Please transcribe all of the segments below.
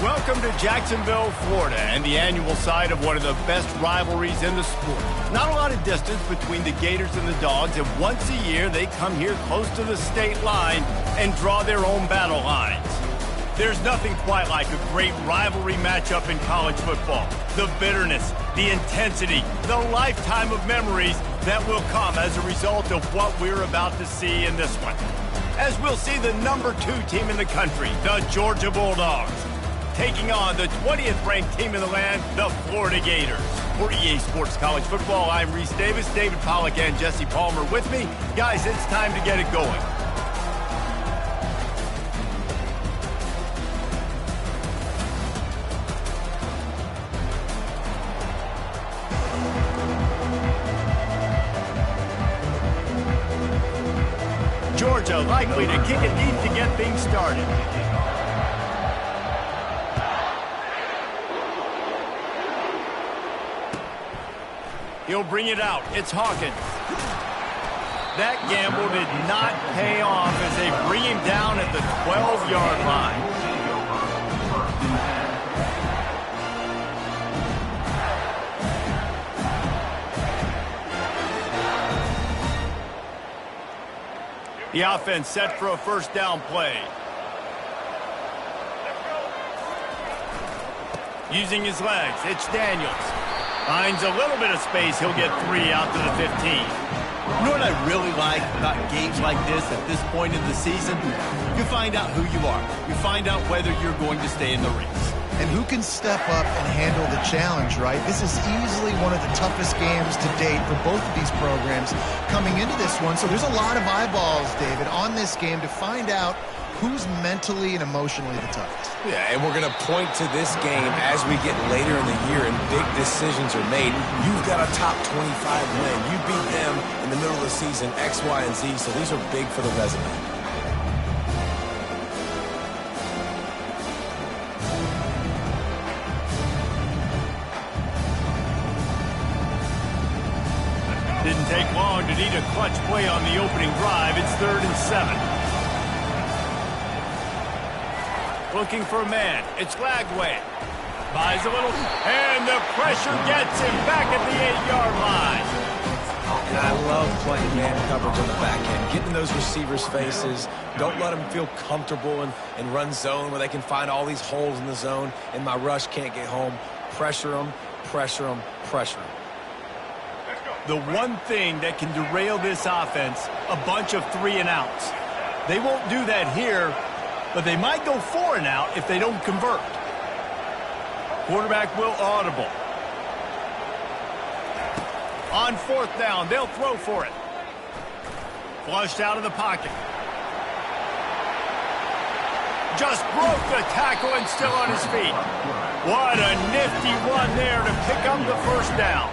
Welcome to Jacksonville, Florida, and the annual site of one of the best rivalries in the sport. Not a lot of distance between the Gators and the Dogs, and once a year they come here close to the state line and draw their own battle lines. There's nothing quite like a great rivalry matchup in college football. The bitterness, the intensity, the lifetime of memories that will come as a result of what we're about to see in this one. As we'll see the number 2 team in the country, the Georgia Bulldogs, taking on the 20th ranked team in the land, the Florida Gators. For EA Sports College Football, I'm Reese Davis, David Pollack, and Jesse Palmer with me. Guys, it's time to get it going. Georgia likely to kick it deep to get things started. He'll bring it out. It's Hawkins. That gamble did not pay off as they bring him down at the 12-yard line. The offense set for a first down play. Using his legs, it's Daniels. Finds a little bit of space. He'll get 3 out to the 15. You know what I really like about games like this point in the season? You find out who you are. You find out whether you're going to stay in the race. And who can step up and handle the challenge, right? This is easily one of the toughest games to date for both of these programs coming into this one. So there's a lot of eyeballs, David, on this game to find out who's mentally and emotionally the toughest. Yeah, and we're going to point to this game as we get later in the year and big decisions are made. You've got a top 25 win. You beat them in the middle of the season, X, Y, and Z, so these are big for the resume. Didn't take long to need a clutch play on the opening drive. It's 3rd and 7. Looking for a man. It's Lagway. Buys a little, and the pressure gets him back at the 8-yard line. And I love playing man coverage on the back end, getting in those receivers' faces. Don't let them feel comfortable and run zone where they can find all these holes in the zone, and my rush can't get home. Pressure them, pressure them, pressure them. The one thing that can derail this offense, a bunch of 3-and-outs. They won't do that here, but they might go 4-and-out if they don't convert. Quarterback will audible. On 4th down, they'll throw for it. Flushed out of the pocket. Just broke the tackle and still on his feet. What a nifty run there to pick up the first down.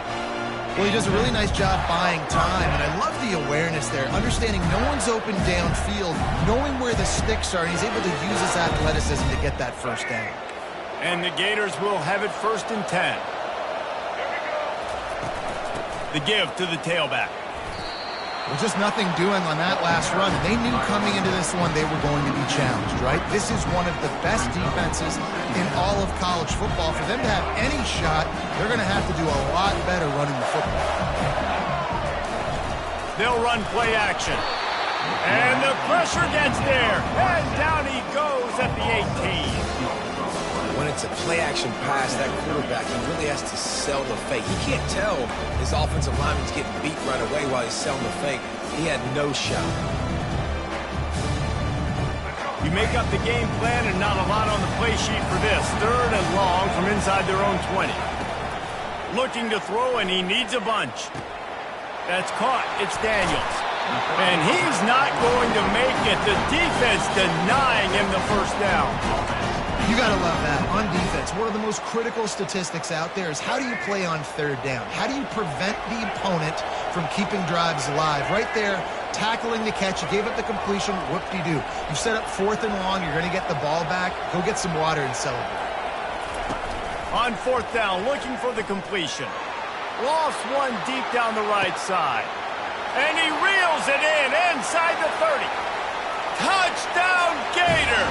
Well, he does a really nice job buying time, and I love the awareness there, understanding no one's open downfield, knowing where the sticks are, and he's able to use his athleticism to get that first down. And the Gators will have it 1st and 10. The give to the tailback. Well, just nothing doing on that last run. They knew coming into this one they were going to be challenged, right? This is one of the best defenses in all of college football. For them to have any shot, they're going to have to do a lot better running the football. They'll run play action. And the pressure gets there. And down he goes at the 18. When it's a play-action pass, that quarterback, he really has to sell the fake. He can't tell his offensive lineman's getting beat right away while he's selling the fake. He had no shot. You make up the game plan and not a lot on the play sheet for this. 3rd and long from inside their own 20. Looking to throw, and he needs a bunch. That's caught. It's Daniels. And he's not going to make it. The defense denying him the first down. You got to love that. On defense, one of the most critical statistics out there is how do you play on 3rd down? How do you prevent the opponent from keeping drives alive? Right there, tackling the catch. You gave up the completion. Whoop-de-doo. You set up 4th and long. You're going to get the ball back. Go get some water and celebrate. On 4th down, looking for the completion. Lost one deep down the right side. And he reels it in inside the 30. Touchdown, Gator!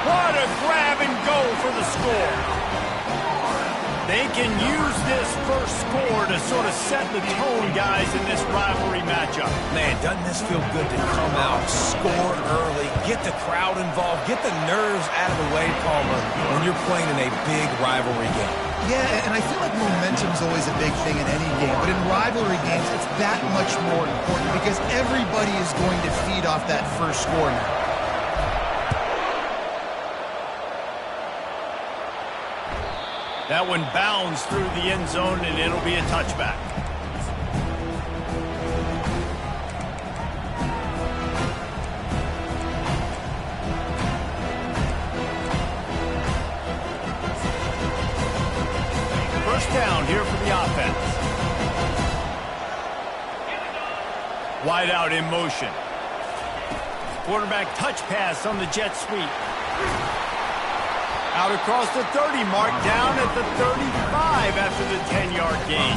What a grab and go for the score. They can use this first score to sort of set the tone, guys, in this rivalry matchup. Man, doesn't this feel good to come out, score early, get the crowd involved, get the nerves out of the way, Palmer, when you're playing in a big rivalry game. Yeah, and I feel like momentum's always a big thing in any game, but in rivalry games, it's that much more important because everybody is going to feed off that first score now. That one bounds through the end zone, and it'll be a touchback. First down here for the offense. Wide out in motion. Quarterback touch pass on the jet sweep. Out across the 30 mark, down at the 35 after the 10-yard gain.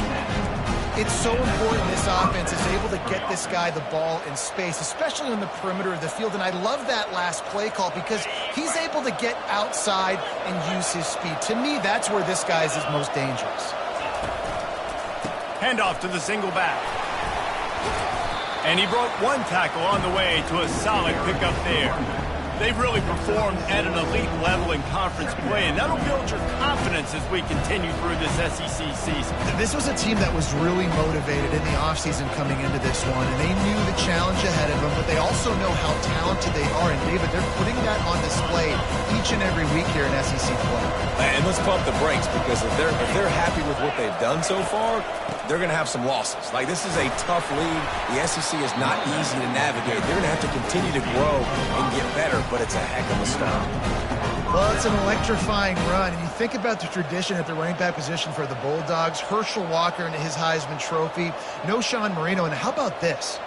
It's so important this offense is able to get this guy the ball in space, especially on the perimeter of the field. And I love that last play call because he's able to get outside and use his speed. To me, that's where this guy is his most dangerous. Handoff to the single back. And he broke one tackle on the way to a solid pickup there. They've really performed at an elite level in conference play, and that'll build your confidence as we continue through this SEC season. This was a team that was really motivated in the offseason coming into this one, and they knew the challenge ahead of them, but they also know how talented they are. And, David, they're putting that on display each and every week here in SEC play. And let's pump the brakes because if they're happy with what they've done so far, they're going to have some losses. Like, this is a tough league. The SEC is not easy to navigate. They're going to have to continue to grow and get better, but it's a heck of a start. Well, it's an electrifying run. And you think about the tradition at the running back position for the Bulldogs, Herschel Walker and his Heisman Trophy, no Sean Marino. And how about this?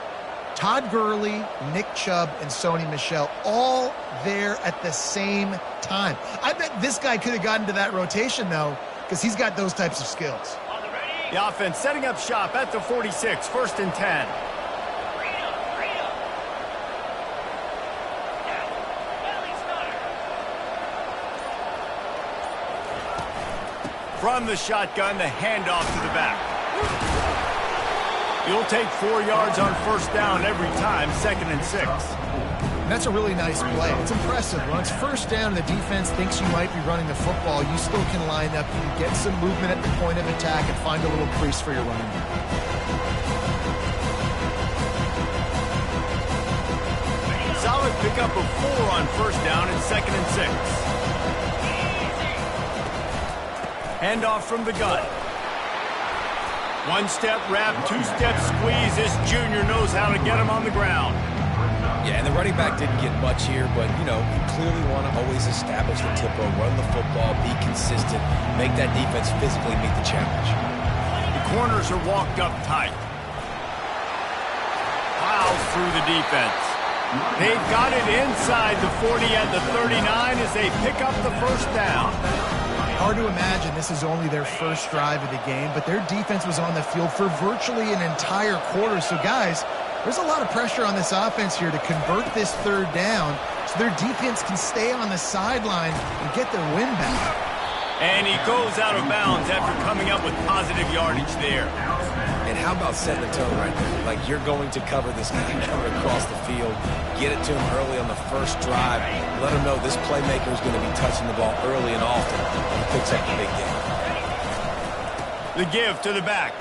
Todd Gurley, Nick Chubb, and Sony Michel all there at the same time. I bet this guy could have gotten to that rotation, though, because he's got those types of skills. The offense setting up shop at the 46, 1st and 10. From the shotgun, the handoff to the back. You'll take 4 yards on first down every time, 2nd and 6. And that's a really nice play. It's impressive. When it's first down and the defense thinks you might be running the football, you still can line up, you can get some movement at the point of attack and find a little crease for your running back. Solid pickup of 4 on first down and 2nd and 6. Handoff from the gun. One-step wrap, two-step squeeze. This junior knows how to get him on the ground. Yeah, and the running back didn't get much here, but, you know, you clearly want to always establish the tempo, run the football, be consistent, make that defense physically meet the challenge. The corners are walked up tight. Plows through the defense. They've got it inside the 40 and the 39 as they pick up the first down. Hard to imagine this is only their first drive of the game, but their defense was on the field for virtually an entire quarter. So, guys, there's a lot of pressure on this offense here to convert this third down so their defense can stay on the sideline and get their win back. And he goes out of bounds after coming up with positive yardage there. And how about setting the tone right there? Like, you're going to cover this guy coming across the field, get it to him early on the first drive, let him know this playmaker is going to be touching the ball early and often when he picks up the big game. The give to the back.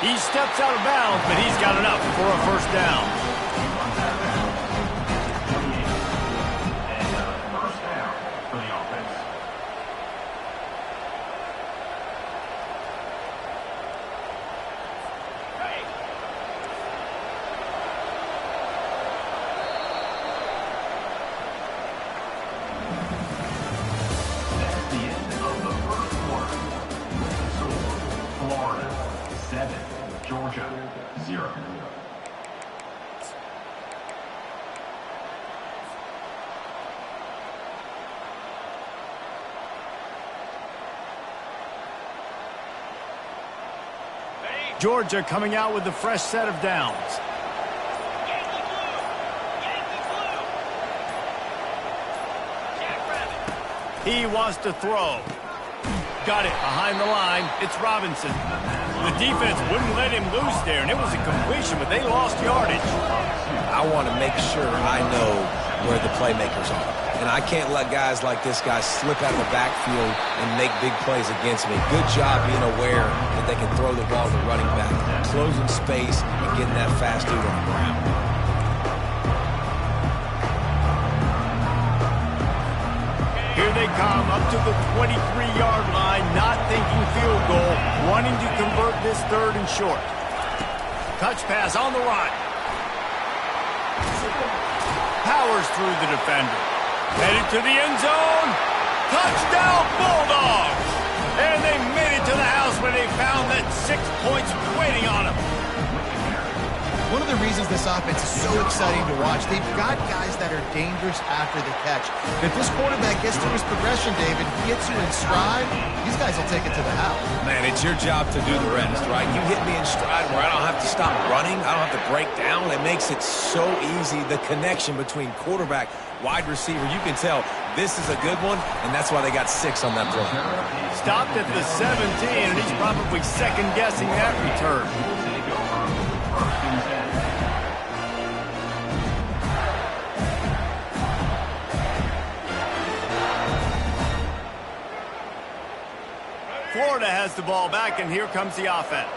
He steps out of bounds, but he's got enough for a first down. Georgia coming out with a fresh set of downs. He wants to throw. Got it behind the line. It's Robinson. The defense wouldn't let him loose there, and it was a completion, but they lost yardage. I want to make sure I know where the playmakers are. And I can't let guys like this guy slip out of the backfield and make big plays against me. Good job being aware that they can throw the ball to running back, closing space, and getting that fast dude on the ground. Here they come up to the 23-yard line, not thinking field goal, wanting to convert this third and short. Touch pass on the run. Powers through the defender. Headed to the end zone. Touchdown, Bulldogs! And they made it to the house when they found that 6 points waiting on them. One of the reasons this offense is so exciting to watch, they've got guys that are dangerous after the catch. If this quarterback gets through his progression, David, gets you in stride, these guys will take it to the house. Man, it's your job to do the rest, right? You hit me in stride where I don't have to stop running. I don't have to break down. It makes it so easy, the connection between quarterback, wide receiver. You can tell this is a good one, and that's why they got 6 on that play. Stopped at the 17, and he's probably second-guessing that return. Florida has the ball back, and here comes the offense.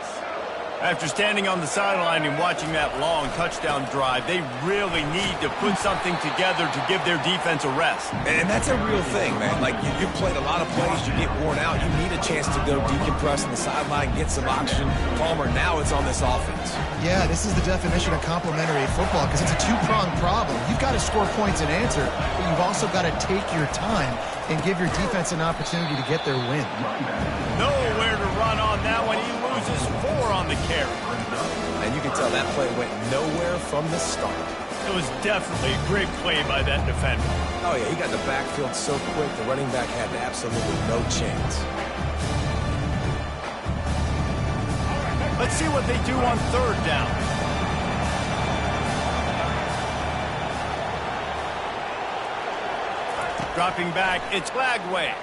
After standing on the sideline and watching that long touchdown drive, they really need to put something together to give their defense a rest. And that's a real thing, man. Like, you've played a lot of plays, you get worn out, you need a chance to go decompress on the sideline, get some oxygen. Palmer, now it's on this offense. Yeah, this is the definition of complementary football because it's a two-pronged problem. You've got to score points and answer, but you've also got to take your time and give your defense an opportunity to get their win. Nowhere to run on that one. He loses 4 on the carry. And you can tell that play went nowhere from the start. It was definitely a great play by that defender. Oh, yeah, he got the backfield so quick, the running back had absolutely no chance. Let's see what they do on third down. Dropping back, it's Glagway.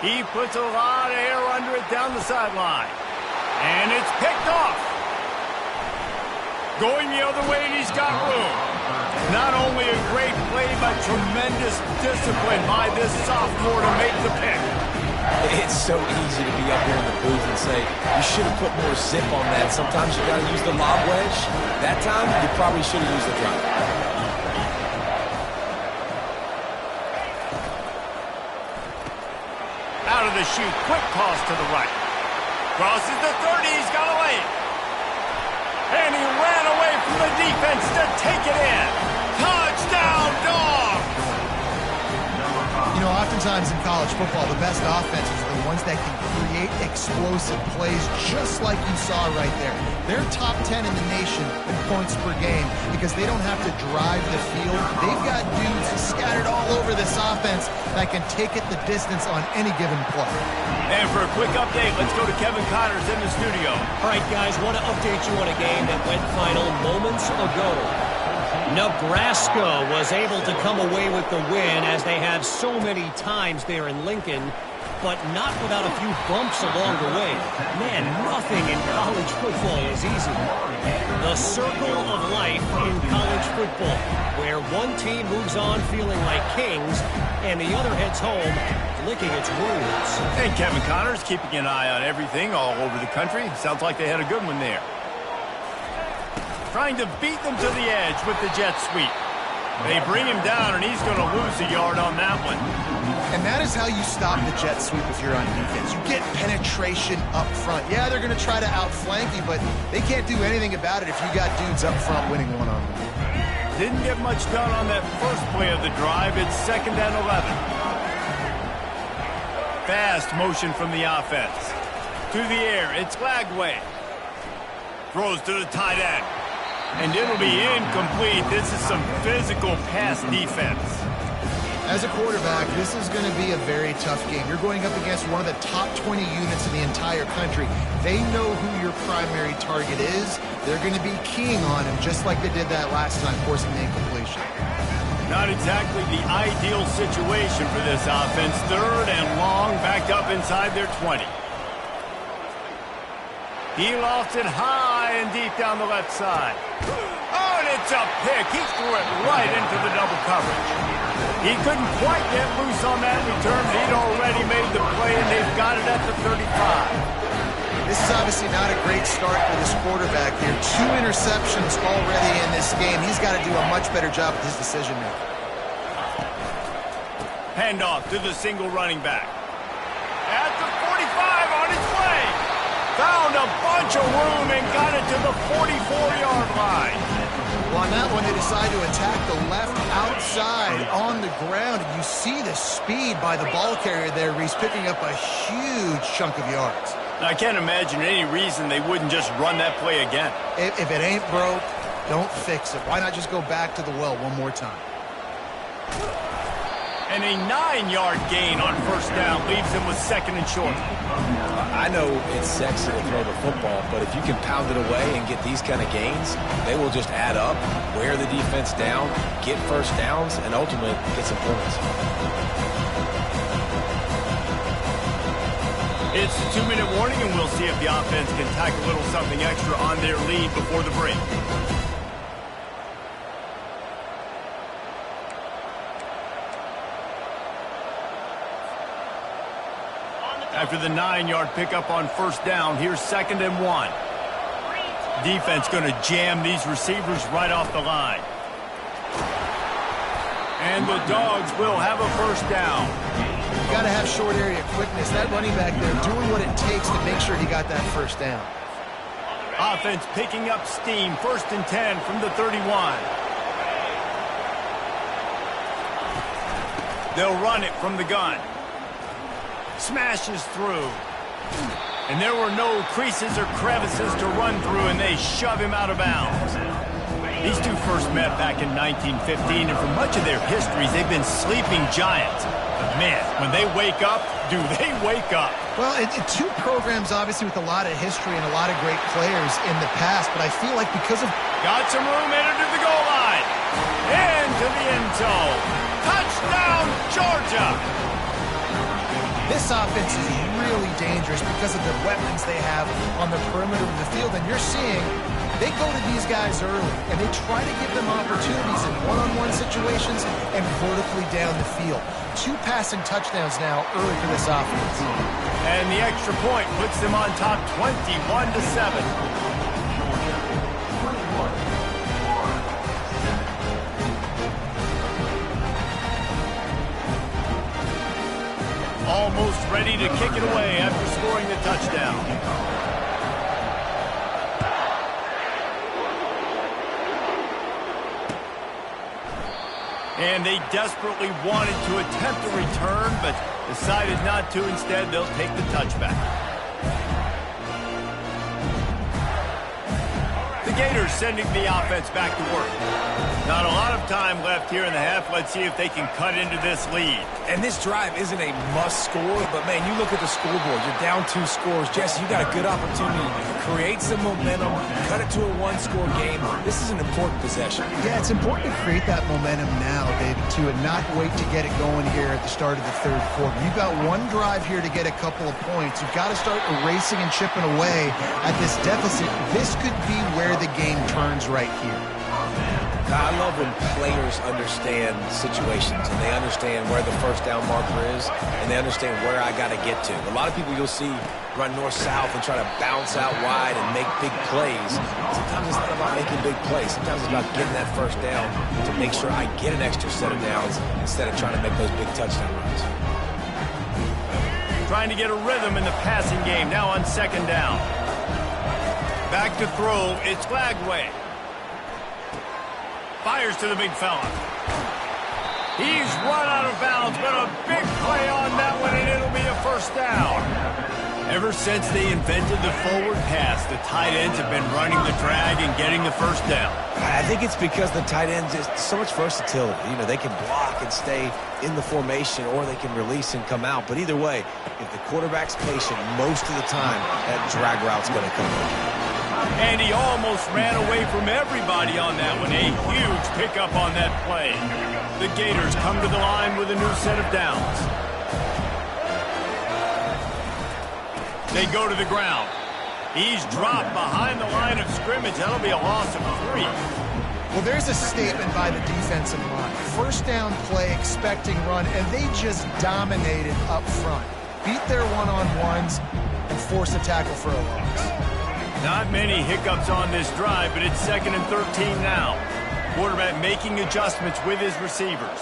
He puts a lot of air under it down the sideline. And it's picked off. Going the other way, and he's got room. Not only a great play, but tremendous discipline by this sophomore to make the pick. It's so easy to be up here in the booth and say, you should have put more zip on that. Sometimes you got to use the lob wedge. That time, you probably should have used the drop. Out of the chute, quick toss to the right. Crosses the 30, he's got to lay it. And he ran away from the defense to take it in. Touchdown, Dogs! You know, oftentimes in college football, the best offenses are the ones that can create explosive plays just like you saw right there. They're top 10 in the nation in points per game because they don't have to drive the field. They've got dudes scattered all over this offense that can take it the distance on any given play. And for a quick update, let's go to Kevin Connors in the studio. All right, guys, want to update you on a game that went final moments ago. Nebraska was able to come away with the win as they have so many times there in Lincoln, but not without a few bumps along the way. Man, nothing in college football is easy. The circle of life in college football, where one team moves on feeling like kings and the other heads home licking its wounds. And Kevin Connors keeping an eye on everything all over the country. Sounds like they had a good one there. Trying to beat them to the edge with the jet sweep. They bring him down, and he's going to lose a yard on that one. And that is how you stop the jet sweep if you're on defense. You get penetration up front. Yeah, they're going to try to outflank you, but they can't do anything about it if you got dudes up front winning one-on-one. Didn't get much done on that first play of the drive. It's 2nd and 11. Fast motion from the offense. To the air, it's Glagway. Throws to the tight end. And it'll be incomplete. This is some physical pass defense. As a quarterback, this is going to be a very tough game. You're going up against one of the top 20 units in the entire country. They know who your primary target is. They're going to be keying on him just like they did that last time, forcing the incompletion. Not exactly the ideal situation for this offense. 3rd and long, backed up inside their 20. He lost it high and deep down the left side. Oh, and it's a pick. He threw it right into the double coverage. He couldn't quite get loose on that return. He'd already made the play, and they've got it at the 35. This is obviously not a great start for this quarterback here. 2 interceptions already in this game. He's got to do a much better job with his decision-making. Handoff to the single running back. At the 45 on its way. Found a bunch of room and got it to the 44-yard line. Well, on that one, they decide to attack the left outside on the ground. And you see the speed by the ball carrier there. He's picking up a huge chunk of yards. I can't imagine any reason they wouldn't just run that play again. If it ain't broke, don't fix it. Why not just go back to the well one more time? And a 9-yard gain on 1st down leaves him with 2nd and short. I know it's sexy to throw the football, but if you can pound it away and get these kind of gains, they will just add up, wear the defense down, get 1st downs, and ultimately get some points. It's a 2-minute warning, and we'll see if the offense can tack a little something extra on their lead before the break. After the 9-yard pickup on 1st down, here's 2nd and 1. Defense going to jam these receivers right off the line. And the Dogs will have a 1st down. You got to have short area quickness. That running back there doing what it takes to make sure he got that 1st down. Offense picking up steam. 1st and 10 from the 31. They'll run it from the gun. Smashes through. And there were no creases or crevices to run through, and they shove him out of bounds. These two first met back in 1915, and for much of their histories, they've been sleeping giants. But man, when they wake up, do they wake up? Well, two programs, obviously, with a lot of history and a lot of great players in the past, but I feel like because of... Got some room, entered to the goal line. Into the end zone. Touchdown, Georgia! This offense is really dangerous because of the weapons they have on the perimeter of the field, and you're seeing they go to these guys early, and they try to give them opportunities in one-on-one situations and vertically down the field. 2 passing touchdowns now early for this offense. And the extra point puts them on top 21-7. Almost ready to kick it away after scoring the touchdown. And they desperately wanted to attempt a return, but decided not to. Instead, they'll take the touchback. The Gators sending the offense back to work. Not a lot of time left here in the half. Let's see if they can cut into this lead. And this drive isn't a must score, but man, you look at the scoreboard. You're down 2 scores. Jesse, you got a good opportunity to create some momentum, cut it to a 1-score game. This is an important possession. Yeah, it's important to create that momentum now, David, too, and not wait to get it going here at the start of the 3rd quarter. You've got 1 drive here to get a couple of points. You've got to start erasing and chipping away at this deficit. This could be where the game turns right here. I love when players understand situations and they understand where the 1st down marker is and they understand where I got to get to. A lot of people you'll see run north-south and try to bounce out wide and make big plays. Sometimes it's not about making big plays. Sometimes it's about getting that 1st down to make sure I get an extra set of downs instead of trying to make those big touchdown runs. Trying to get a rhythm in the passing game now on 2nd down. Back to throw, it's Glagway. Fires to the big fella. He's run out of bounds, but a big play on that one, and it'll be a 1st down. Ever since they invented the forward pass, the tight ends have been running the drag and getting the 1st down. I think it's because the tight ends is so much versatility. You know, they can block and stay in the formation, or they can release and come out. But either way, if the quarterback's patient most of the time, that drag route's going to come in. And he almost ran away from everybody on that one. A huge pickup on that play. The Gators come to the line with a new set of downs. They go to the ground. He's dropped behind the line of scrimmage. That'll be a loss of 3. Well, there's a statement by the defensive line. First down play, expecting run, and they just dominated up front. Beat their one-on-ones and force a tackle for a loss. Not many hiccups on this drive, but it's 2nd and 13 now. Quarterback making adjustments with his receivers.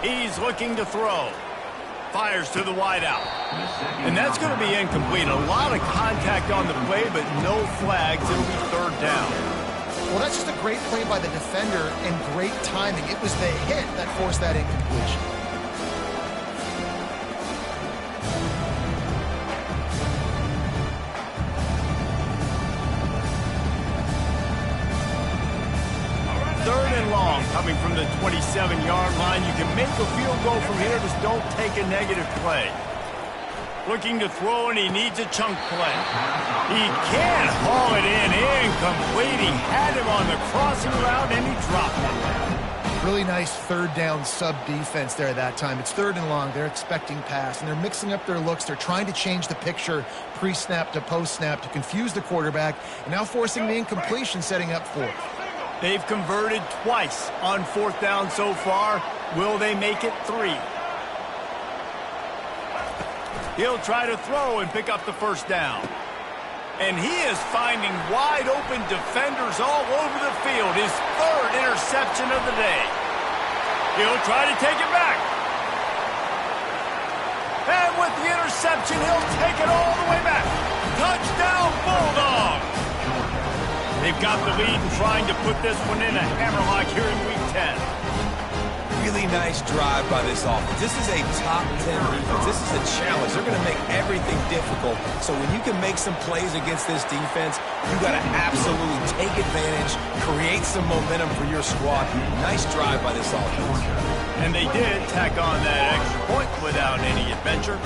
He's looking to throw. Fires to the wideout. And that's going to be incomplete. A lot of contact on the play, but no flags. It'll be 3rd down. Well, that's just a great play by the defender and great timing. It was the hit that forced that incompletion. Coming from the 27-yard line, you can make a field goal from here. Just don't take a negative play. Looking to throw, and he needs a chunk play. He can't haul it in. Incomplete. He had him on the crossing route, and he dropped it. Really nice 3rd down sub-defense there that time. It's 3rd and long. They're expecting pass, and they're mixing up their looks. They're trying to change the picture pre-snap to post-snap to confuse the quarterback, and now forcing the incompletion, setting up 4th. They've converted twice on 4th down so far. Will they make it 3? He'll try to throw and pick up the 1st down. And he is finding wide open defenders all over the field. His 3rd interception of the day. He'll try to take it back. And with the interception, he'll take it all the way back. Touchdown, Bulldogs! They've got the lead and trying to put this one in a hammerlock here in Week 10. Really nice drive by this offense. This is a top 10 defense. This is a challenge. They're going to make everything difficult. So when you can make some plays against this defense, you got to absolutely take advantage, create some momentum for your squad. Nice drive by this offense. And they did tack on that extra point without any adventure.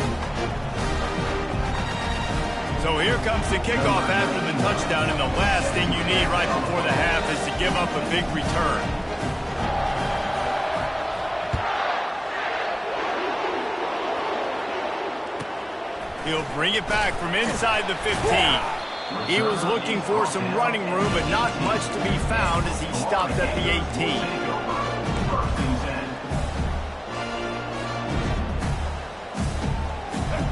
So here comes the kickoff after the touchdown, and the last thing you need right before the half is to give up a big return. He'll bring it back from inside the 15. He was looking for some running room, but not much to be found as he stopped at the 18.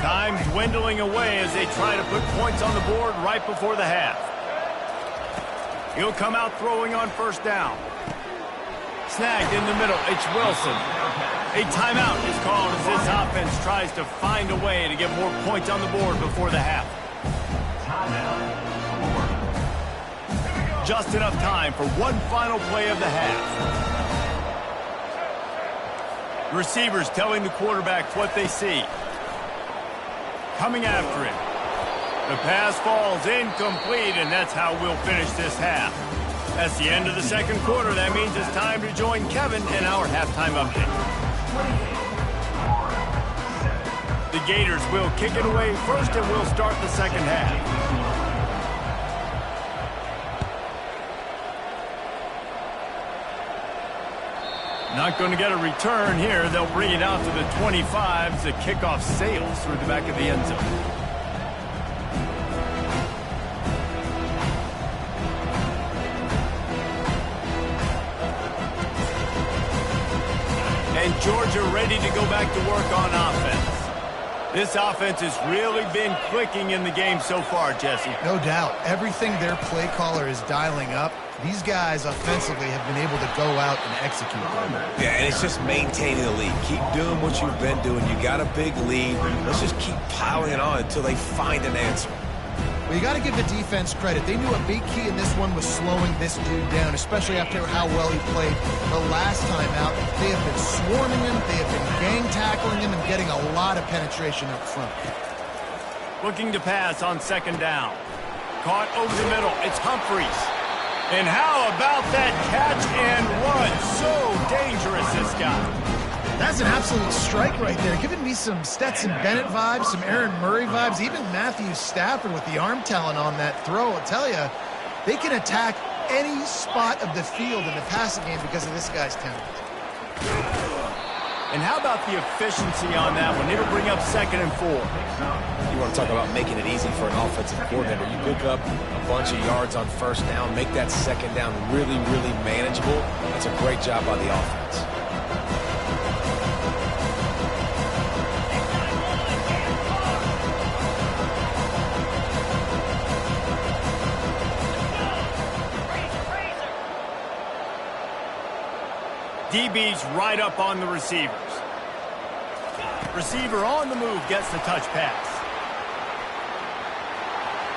Time dwindling away as they try to put points on the board right before the half. He'll come out throwing on 1st down. Snagged in the middle. It's Wilson. A timeout is called as this offense tries to find a way to get more points on the board before the half. Just enough time for one final play of the half. Receivers telling the quarterback what they see. Coming after him. The pass falls incomplete, and that's how we'll finish this half. That's the end of the 2nd quarter. That means it's time to join Kevin in our halftime update. The Gators will kick it away first, and we'll start the 2nd half. Not going to get a return here. They'll bring it out to the 25. The kickoff sails through the back of the end zone. And Georgia ready to go back to work on offense. This offense has really been clicking in the game so far, Jesse. No doubt. Everything their play caller is dialing up, these guys offensively have been able to go out and execute. Yeah, and it's just maintaining the lead. Keep doing what you've been doing. You got a big lead. Let's just keep piling it on until they find an answer. Well, you got to give the defense credit. They knew a big key in this one was slowing this dude down, especially after how well he played the last time out. They have been swarming him, they have been gang tackling him, and getting a lot of penetration up front. Looking to pass on 2nd down. Caught over the middle. It's Humphreys. And how about that catch and run? So dangerous, this guy. That's an absolute strike right there, giving me some Stetson Bennett vibes, some Aaron Murray vibes, even Matthew Stafford with the arm talent on that throw. I'll tell you, they can attack any spot of the field in the passing game because of this guy's talent. And how about the efficiency on that one? It'll bring up 2nd and 4. You want to talk about making it easy for an offensive coordinator. You pick up a bunch of yards on 1st down, make that 2nd down really, really manageable. That's a great job by the offense. DB's right up on the receivers. Receiver on the move gets the touch pass.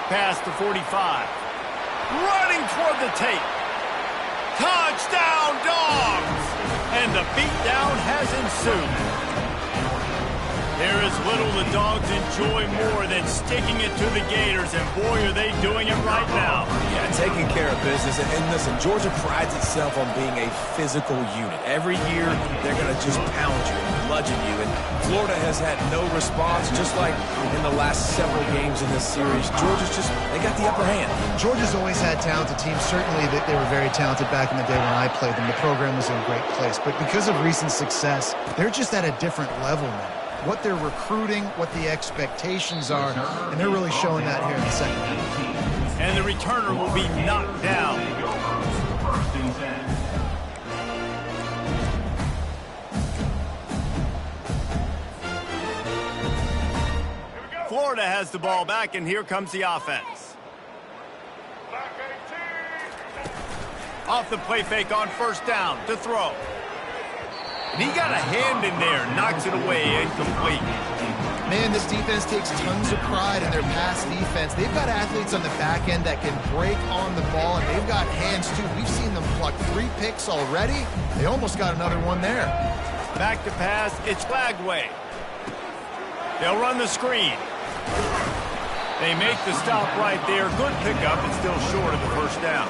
Pass to 45. Running toward the tape. Touchdown, Dogs! And the beatdown has ensued. There is little the Dogs enjoy more than sticking it to the Gators, and boy, are they doing it right now. Yeah, taking care of business. And listen, Georgia prides itself on being a physical unit. Every year, they're going to just pound you and bludgeon you. And Florida has had no response, just like in the last several games in this series. Georgia's just, they got the upper hand. Georgia's always had talented teams. Certainly, they were very talented back in the day when I played them. The program was in a great place. But because of recent success, they're just at a different level now. What they're recruiting, what the expectations are, and they're really showing that here in the second half. And the returner will be knocked down. Florida has the ball back, and here comes the offense. Off the play fake on 1st down to throw. And he got a hand in there, knocks it away, incomplete. Man, this defense takes tons of pride in their pass defense. They've got athletes on the back end that can break on the ball, and they've got hands, too. We've seen them pluck 3 picks already. They almost got another one there. Back to pass, it's Flagway. They'll run the screen. They make the stop right there. Good pickup, and still short of the 1st down.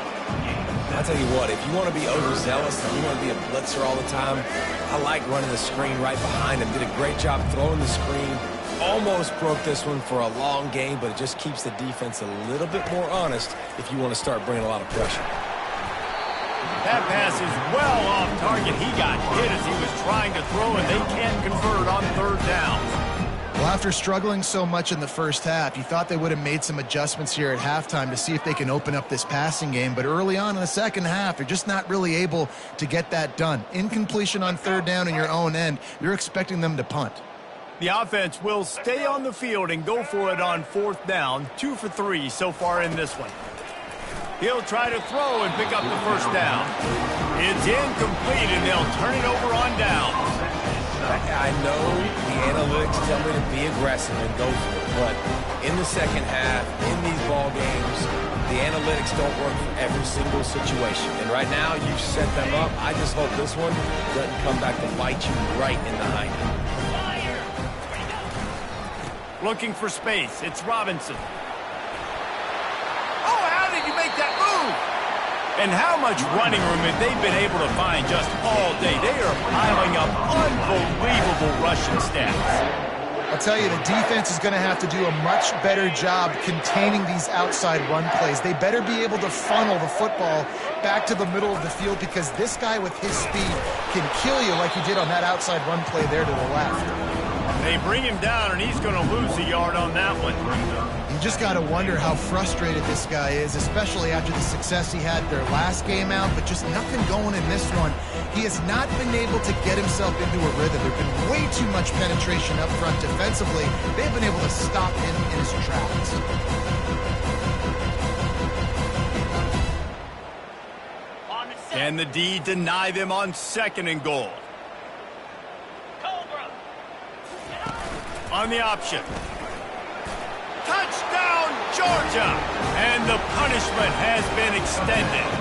I'll tell you what, if you want to be overzealous, if you want to be a blitzer all the time, I like running the screen right behind him. Did a great job throwing the screen. Almost broke this one for a long game, but it just keeps the defense a little bit more honest if you want to start bringing a lot of pressure. That pass is well off target. He got hit as he was trying to throw, and they can't convert on 3rd down. Well, after struggling so much in the first half, you thought they would have made some adjustments here at halftime to see if they can open up this passing game. But early on in the second half, they're just not really able to get that done. Incompletion on 3rd down in your own end, you're expecting them to punt. The offense will stay on the field and go for it on 4th down. 2 for 3 so far in this one. He'll try to throw and pick up the 1st down. It's incomplete, and they'll turn it over on down. I know the analytics tell me to be aggressive and go for it, but in the second half, in these ball games, the analytics don't work for every single situation. And right now, you've set them up. I just hope this one doesn't come back to bite you right in the hind end. Looking for space. It's Robinson. Oh, how did you make that move? And how much running room have they been able to find just all day? They are piling up unbelievable rushing stats. I'll tell you, the defense is going to have to do a much better job containing these outside run plays. They better be able to funnel the football back to the middle of the field, because this guy with his speed can kill you like he did on that outside run play there to the left. They bring him down, and he's going to lose a yard on that one. You just got to wonder how frustrated this guy is, especially after the success he had their last game out, but just nothing going in this one. He has not been able to get himself into a rhythm. There's been way too much penetration up front defensively. They've been able to stop him in his tracks. Can the D deny them on 2nd and goal? On the option. Touchdown, Georgia! And the punishment has been extended.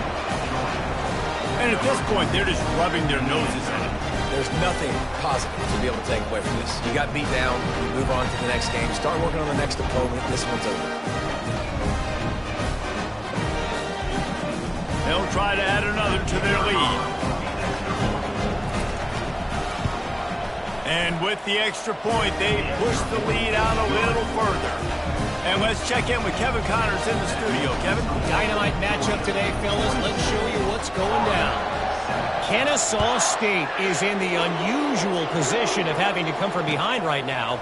And at this point, they're just rubbing their noses in it. There's nothing positive to be able to take away from this. You got beat down, move on to the next game, start working on the next opponent. This one's over. They'll try to add another to their lead. And with the extra point, they push the lead out a little further. And let's check in with Kevin Connors in the studio. Kevin? Dynamite matchup today, fellas. Let's show you what's going down. Kennesaw State is in the unusual position of having to come from behind right now,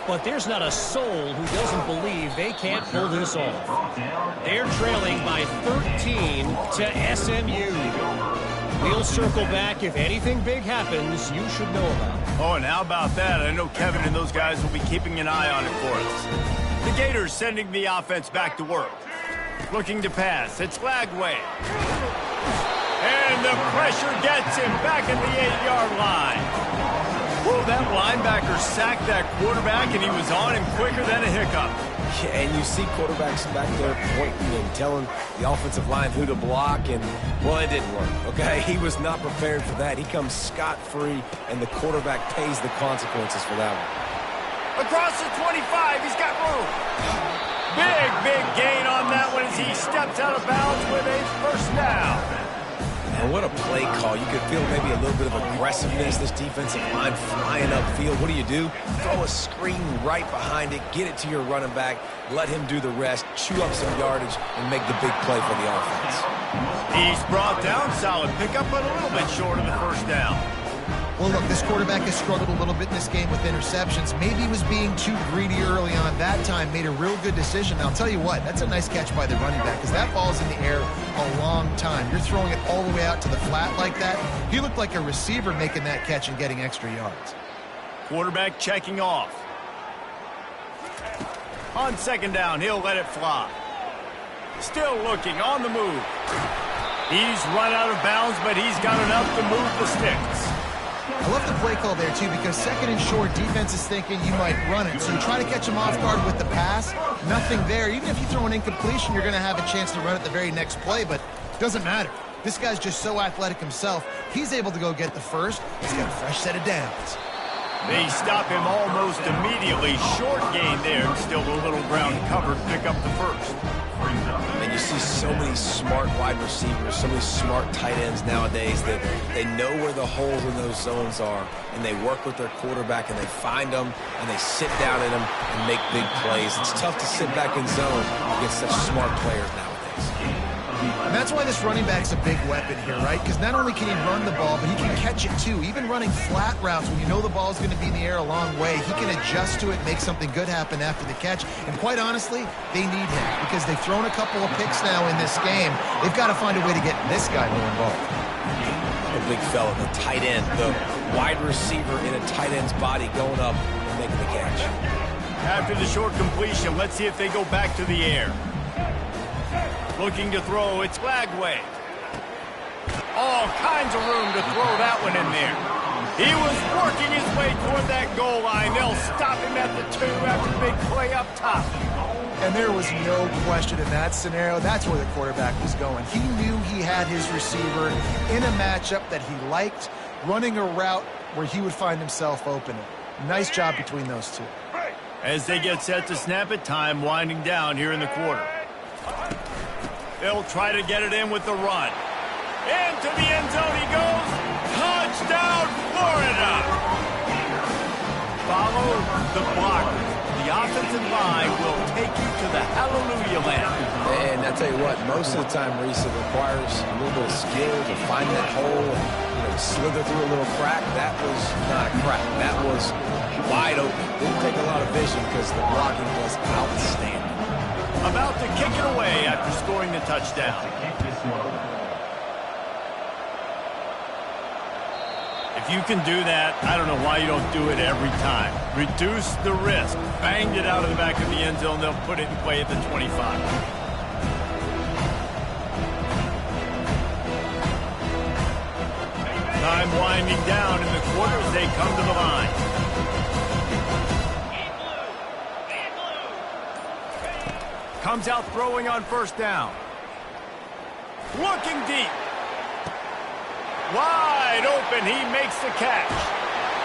but there's not a soul who doesn't believe they can't pull this off. They're trailing by 13 to SMU. We'll circle back. If anything big happens, you should know about it. Oh, and how about that? I know Kevin and those guys will be keeping an eye on it for us. The Gators sending the offense back to work. Looking to pass. It's Lagway. And the pressure gets him back at the 8-yard line. Whoa, that linebacker sacked that quarterback, and he was on him quicker than a hiccup. Yeah, and you see quarterbacks back there pointing and telling the offensive line who to block, and, well, it didn't work, okay? He was not prepared for that. He comes scot-free, and the quarterback pays the consequences for that one. Across the 25, he's got room. Big gain on that one as he steps out of bounds with a first down. And what a play call. You could feel maybe a little bit of aggressiveness, this defensive line flying upfield. What do? Throw a screen right behind it, get it to your running back, let him do the rest, chew up some yardage, and make the big play for the offense. He's brought down, solid pickup, but a little bit short of the first down. Well, look, this quarterback has struggled a little bit in this game with interceptions. Maybe he was being too greedy early on. That time made a real good decision. Now, I'll tell you what, that's a nice catch by the running back because that ball's in the air a long time. You're throwing it all the way out to the flat like that. He looked like a receiver making that catch and getting extra yards. Quarterback checking off. On second down, he'll let it fly. Still looking on the move. He's run out of bounds, but he's got enough to move the sticks. I love the play call there, too, because second and short, defense is thinking you might run it. So you try to catch him off guard with the pass, nothing there. Even if you throw an incompletion, you're going to have a chance to run it the very next play, but it doesn't matter. This guy's just so athletic himself. He's able to go get the first. He's got a fresh set of downs. They stop him almost immediately. Short gain there. Still a little ground covered. Pick up the first. And you see so many smart wide receivers, so many smart tight ends nowadays that they know where the holes in those zones are, and they work with their quarterback, and they find them, and they sit down in them and make big plays. It's tough to sit back in zone against such smart players nowadays. And that's why this running back's a big weapon here, right? Because not only can he run the ball, but he can catch it too. Even running flat routes when you know the ball's going to be in the air a long way, he can adjust to it, make something good happen after the catch. And quite honestly, they need him because they've thrown a couple of picks now in this game. They've got to find a way to get this guy more involved. A big fella, the tight end, the wide receiver in a tight end's body going up and making the catch. After the short completion, let's see if they go back to the air. Looking to throw, it's Lagway. All kinds of room to throw that one in there. He was working his way toward that goal line. They'll stop him at the 2 after the big play up top. And there was no question in that scenario. That's where the quarterback was going. He knew he had his receiver in a matchup that he liked, running a route where he would find himself open. Nice job between those two. As they get set to snap it, time winding down here in the quarter. They'll try to get it in with the run. Into the end zone he goes. Touchdown, Florida! Follow the blockers. The offensive line will take you to the hallelujah land. And I tell you what, most of the time, Reese, it requires a little bit of skill to find that hole and slither through a little crack. That was not a crack. That was wide open. Didn't take a lot of vision because the blocking was outstanding. About to kick it away after scoring the touchdown. If you can do that, I don't know why you don't do it every time. Reduce the risk. Banged it out of the back of the end zone. They'll put it in play at the 25. Time winding down in the quarter as they come to the line. Comes out throwing on first down. Looking deep. Wide open, he makes the catch.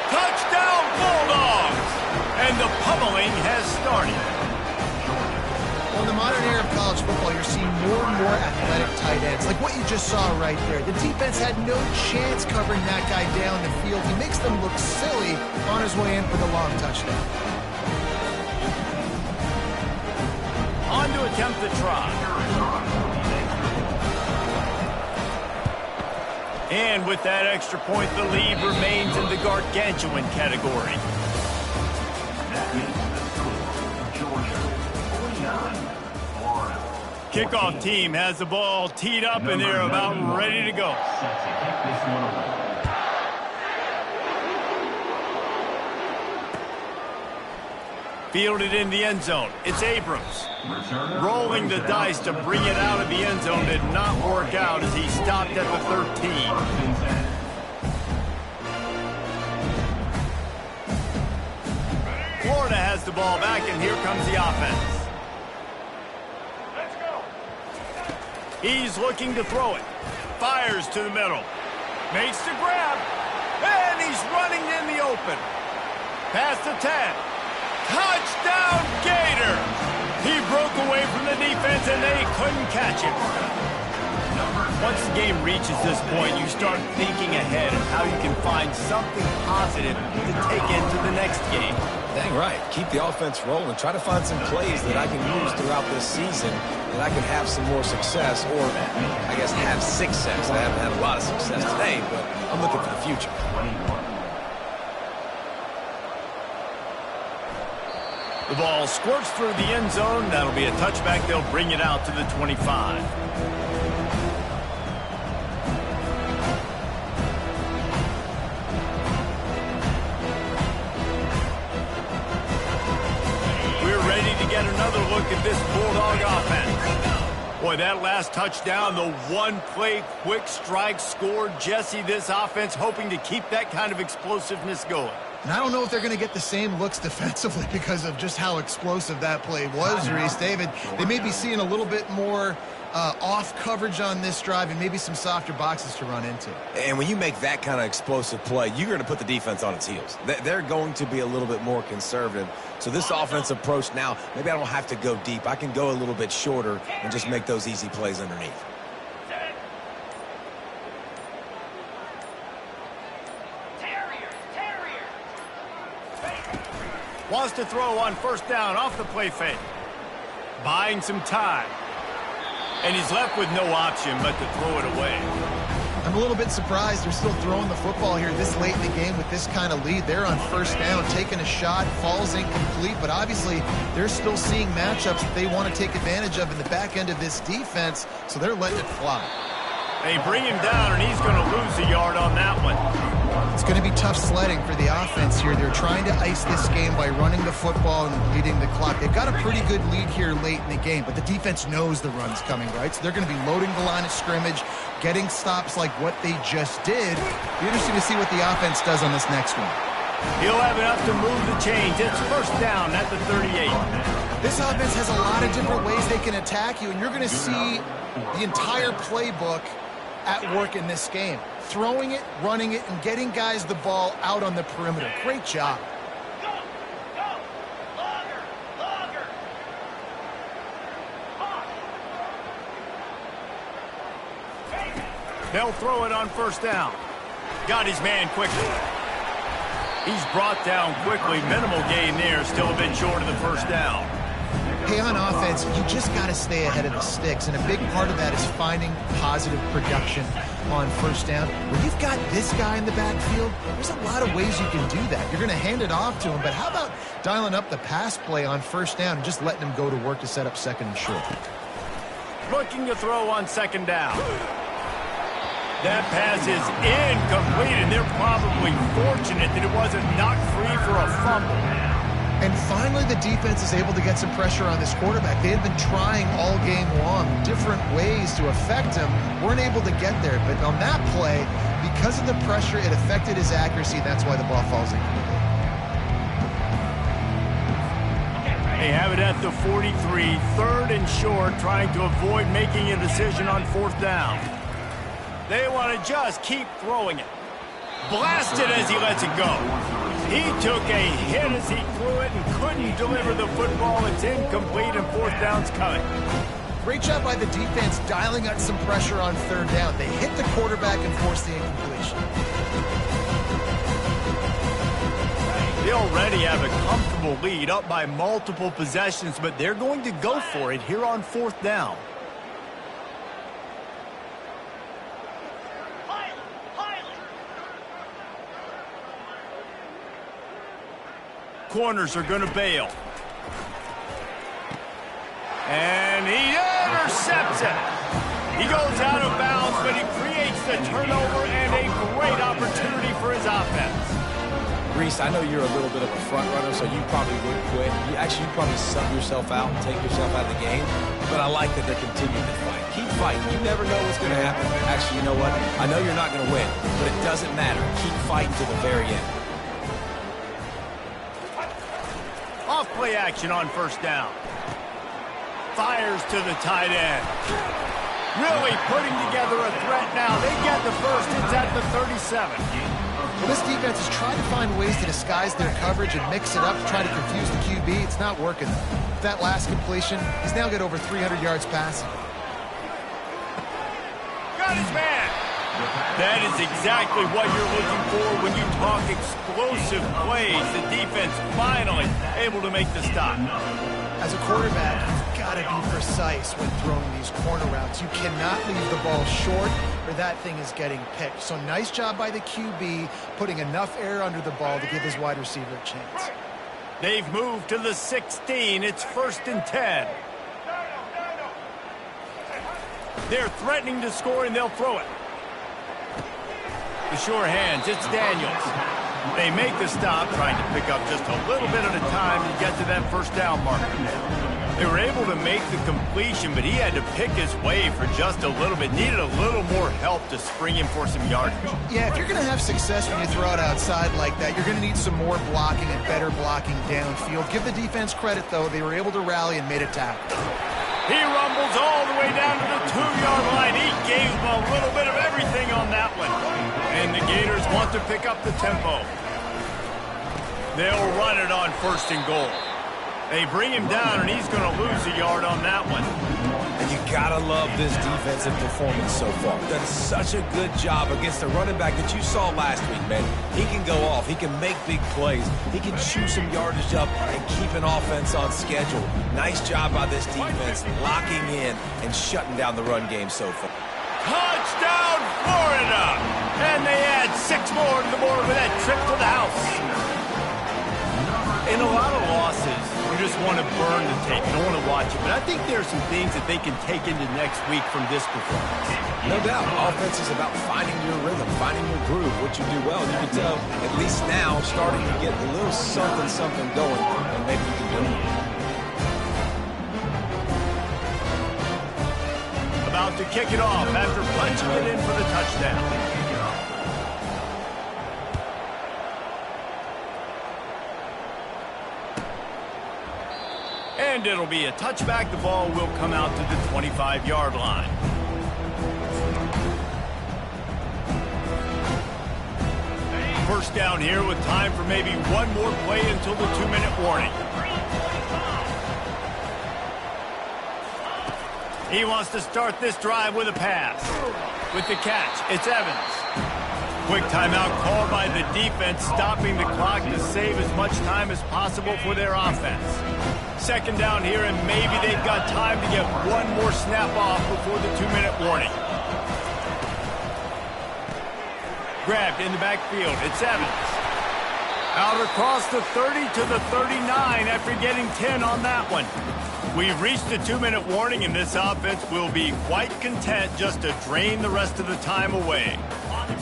Touchdown, Bulldogs! And the pummeling has started. Well, in the modern era of college football, you're seeing more and more athletic tight ends, like what you just saw right there. The defense had no chance covering that guy down the field. He makes them look silly on his way in for the long touchdown. On to attempt the try. And with that extra point, the lead remains in the gargantuan category. Kickoff team has the ball teed up, and they're about ready to go. Fielded in the end zone. It's Abrams. Rolling the dice to bring it out of the end zone did not work out as he stopped at the 13. Florida has the ball back, and here comes the offense. He's looking to throw it. Fires to the middle. Makes the grab. And he's running in the open. Past the 10. Touchdown, Gators! He broke away from the defense, and they couldn't catch him. Once the game reaches this point, you start thinking ahead of how you can find something positive to take into the next game. Dang right. Keep the offense rolling. Try to find some plays that I can use throughout this season that I can have some more success, or I guess have success. I haven't had a lot of success today, but I'm looking for the future. The ball squirts through the end zone. That'll be a touchback. They'll bring it out to the 25. We're ready to get another look at this Bulldog offense. Boy, that last touchdown, the one-play quick strike scored. Jesse, this offense hoping to keep that kind of explosiveness going. And I don't know if they're going to get the same looks defensively because of just how explosive that play was, Reese. David, they may be seeing a little bit more off coverage on this drive and maybe some softer boxes to run into. And when you make that kind of explosive play, you're going to put the defense on its heels. They're going to be a little bit more conservative. So this offense approach now, maybe I don't have to go deep. I can go a little bit shorter and just make those easy plays underneath. Wants to throw on first down off the play fake. Buying some time. And he's left with no option but to throw it away. I'm a little bit surprised they're still throwing the football here this late in the game with this kind of lead. They're on first down, taking a shot, falls incomplete, but obviously they're still seeing matchups that they want to take advantage of in the back end of this defense, so they're letting it fly. They bring him down, and he's going to lose a yard on that one. It's going to be tough sledding for the offense here. They're trying to ice this game by running the football and leading the clock. They've got a pretty good lead here late in the game, but the defense knows the run's coming, right? So they're going to be loading the line of scrimmage, getting stops like what they just did. Be interesting to see what the offense does on this next one. He'll have enough to move the chains. It's first down at the 38. This offense has a lot of different ways they can attack you, and you're going to see the entire playbook at work in this game. Throwing it, running it, and getting guys the ball out on the perimeter. Great job. Go! Longer! They'll throw it on first down. Got his man quickly. He's brought down quickly. Minimal gain there. Still a bit short of the first down. Hey, on offense, you just got to stay ahead of the sticks, and a big part of that is finding positive production on first down. When you've got this guy in the backfield, there's a lot of ways you can do that. You're going to hand it off to him, but how about dialing up the pass play on first down and just letting him go to work to set up second and short? Looking to throw on second down. That pass is incomplete, and they're probably fortunate that it wasn't knocked free for a fumble. And finally, the defense is able to get some pressure on this quarterback. They had been trying all game long different ways to affect him. Weren't able to get there. But on that play, because of the pressure, it affected his accuracy. That's why the ball falls incomplete. They have it at the 43, third and short, trying to avoid making a decision on fourth down. They want to just keep throwing it. Blasted as he lets it go. He took a hit as he threw it and couldn't deliver the football. It's incomplete and fourth down's coming. Great job by the defense dialing out some pressure on third down. They hit the quarterback and forced the incompletion. They already have a comfortable lead, up by multiple possessions, but they're going to go for it here on fourth down. Corners are going to bail. And he intercepts it. He goes out of bounds, but he creates the turnover and a great opportunity for his offense. Reese, I know you're a little bit of a front runner, so you probably would quit. You probably sub yourself out and take yourself out of the game. But I like that they're continuing to fight. Keep fighting. You never know what's going to happen. Actually, you know what? I know you're not going to win, but it doesn't matter. Keep fighting to the very end. Off play action on first down. Fires to the tight end. Really putting together a threat now. They get the first. It's at the 37. Well, this defense is trying to find ways to disguise their coverage and mix it up to try to confuse the QB. It's not working. That last completion, he's now got over 300 yards passing. Got his man. That is exactly what you're looking for when you talk explosive plays. The defense finally able to make the stop. As a quarterback, you've got to be precise when throwing these corner routes. You cannot leave the ball short or that thing is getting picked. So nice job by the QB putting enough air under the ball to give his wide receiver a chance. They've moved to the 16. It's 1st and 10. They're threatening to score and they'll throw it. The sure hands, it's Daniels. They make the stop, trying to pick up just a little bit at a time to get to that first down marker. They were able to make the completion, but he had to pick his way for just a little bit. Needed a little more help to spring him for some yardage. Yeah, if you're going to have success when you throw it outside like that, you're going to need some more blocking and better blocking downfield. Give the defense credit, though. They were able to rally and made a tackle. He rumbles all the way down to the 2-yard line. He gave him a little bit of everything on that one. And the Gators want to pick up the tempo. They'll run it on 1st and goal. They bring him down, and he's going to lose a yard on that one. And you got to love this defensive performance so far. Done such a good job against the running back that you saw last week, man. He can go off. He can make big plays. He can chew some yardage up and keep an offense on schedule. Nice job by this defense locking in and shutting down the run game so far. Touchdown, Florida! And they add 6 more to the board with that trip to the house. In a lot of losses, you just want to burn the tape. You don't want to watch it. But I think there are some things that they can take into next week from this performance. No doubt. Offense is about finding your rhythm, finding your groove, what you do well. You can tell, at least now, starting to get a little something going, and maybe you can do it. About to kick it off after punching it in for the touchdown. And it'll be a touchback. The ball will come out to the 25-yard line. First down here with time for maybe one more play until the 2-minute warning. He wants to start this drive with a pass. With the catch, it's Evans. Quick timeout called by the defense, stopping the clock to save as much time as possible for their offense. Second down here, and maybe they've got time to get one more snap off before the 2-minute warning. Grabbed in the backfield, it's Evans. Out across the 30 to the 39 after getting 10 on that one. We've reached the 2-minute warning, and this offense will be quite content just to drain the rest of the time away.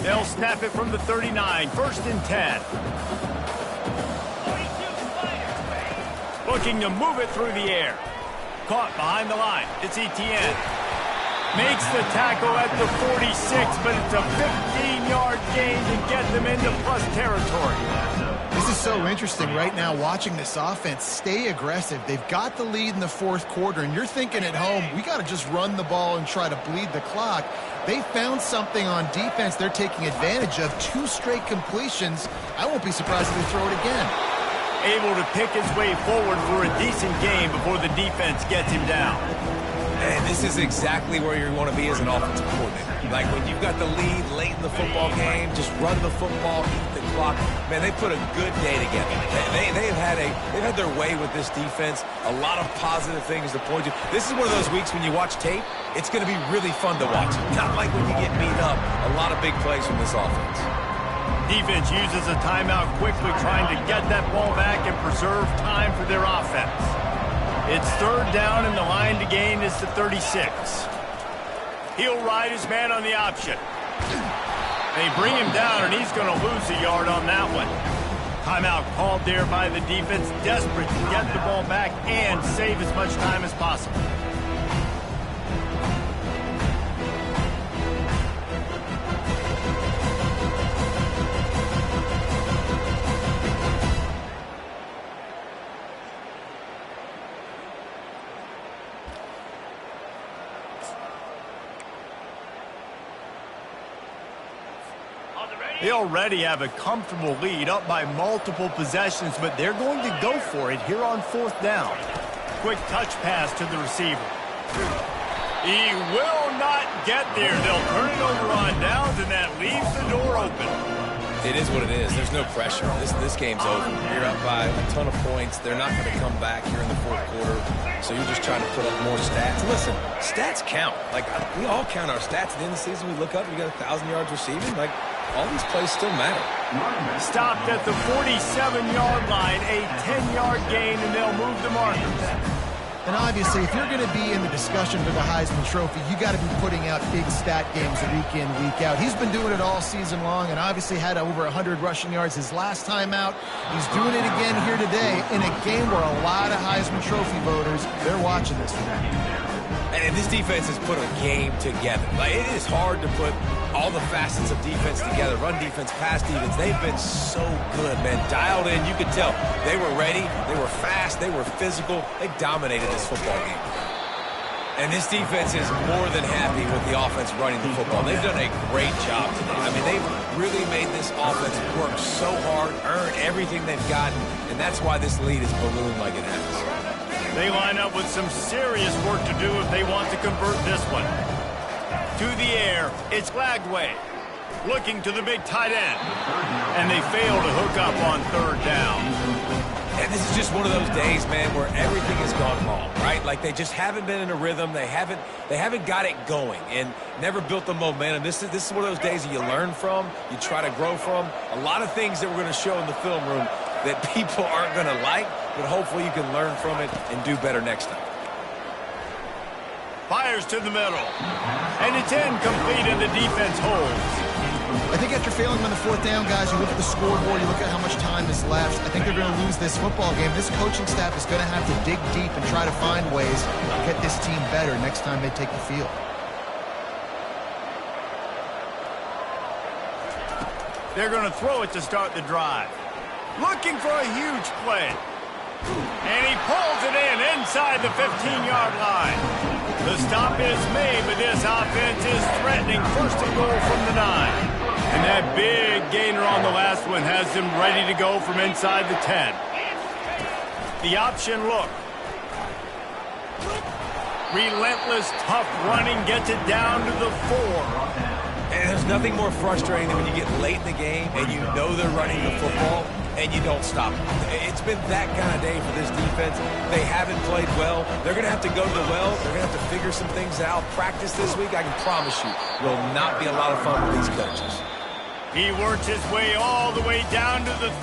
They'll snap it from the 39, 1st and 10. Looking to move it through the air. Caught behind the line. It's Etienne. Makes the tackle at the 46, but it's a 15-yard gain to get them into plus territory. This is is so interesting right now watching this offense stay aggressive. They've got the lead in the fourth quarter, and you're thinking at home, we got to just run the ball and try to bleed the clock. They found something on defense they're taking advantage of. 2 straight completions. I won't be surprised if they throw it again. Able to pick his way forward for a decent game before the defense gets him down. And this is exactly where you want to be as an offensive coordinator. Like when you've got the lead late in the football game, just run the football, eat the clock. Man, they put a good day together. They've had their way with this defense. A lot of positive things to point to. This is one of those weeks when you watch tape, it's going to be really fun to watch. Not like when you get beat up. A lot of big plays from this offense. Defense uses a timeout quickly, trying to get that ball back and preserve time for their offense. It's third down, and the line to gain is to 36. He'll ride his man on the option. They bring him down, and he's going to lose a yard on that one. Timeout called there by the defense, desperate to get the ball back and save as much time as possible. They already have a comfortable lead, up by multiple possessions, but they're going to go for it here on fourth down. Quick touch pass to the receiver. He will not get there. They'll turn it over on downs, and that leaves the door open. It is what it is. There's no pressure. This game's over. You're up by a ton of points. They're not going to come back here in the fourth quarter, so you're just trying to put up more stats. Listen, stats count. Like, we all count our stats. At the end of the season, we look up, we got 1,000 yards receiving. Like, all these plays still matter. Stopped at the 47-yard line, a 10-yard gain, and they'll move the markers. And obviously, if you're going to be in the discussion for the Heisman Trophy, you got to be putting out big stat games week in, week out. He's been doing it all season long and obviously had over 100 rushing yards his last time out. He's doing it again here today in a game where a lot of Heisman Trophy voters, they're watching this one. And this defense has put a game together. Like, it is hard to put all the facets of defense together. Run defense, pass defense. They've been so good, man. Dialed in. You could tell they were ready. They were fast. They were physical. They dominated this football game. And this defense is more than happy with the offense running the football. They've done a great job today. I mean, they've really made this offense work so hard, earn everything they've gotten, and that's why this lead is ballooned like it has. They line up with some serious work to do if they want to convert this one. To the air, it's Glagway. Looking to the big tight end. And they fail to hook up on third down. And this is just one of those days, man, where everything has gone wrong, right? Like, they just haven't been in a rhythm. They haven't got it going and never built the momentum. This is one of those days that you learn from, you try to grow from. A lot of things that we're going to show in the film room that people aren't going to like, but hopefully you can learn from it and do better next time. Fires to the middle. And it's incomplete, and the defense holds. I think after failing on the fourth down, guys, you look at the scoreboard, you look at how much time is left. I think they're going to lose this football game. This coaching staff is going to have to dig deep and try to find ways to get this team better next time they take the field. They're going to throw it to start the drive. Looking for a huge play. And he pulls it in inside the 15-yard line. The stop is made, but this offense is threatening first and goal from the 9. And that big gainer on the last one has them ready to go from inside the 10. The option look. Relentless, tough running gets it down to the 4. And there's nothing more frustrating than when you get late in the game and you know they're running the football and you don't stop them. It's been that kind of day for this defense. They haven't played well. They're going to have to go to the well. They're going to have to figure some things out. Practice this week, I can promise you, will not be a lot of fun with these coaches. He works his way all the way down to the 3.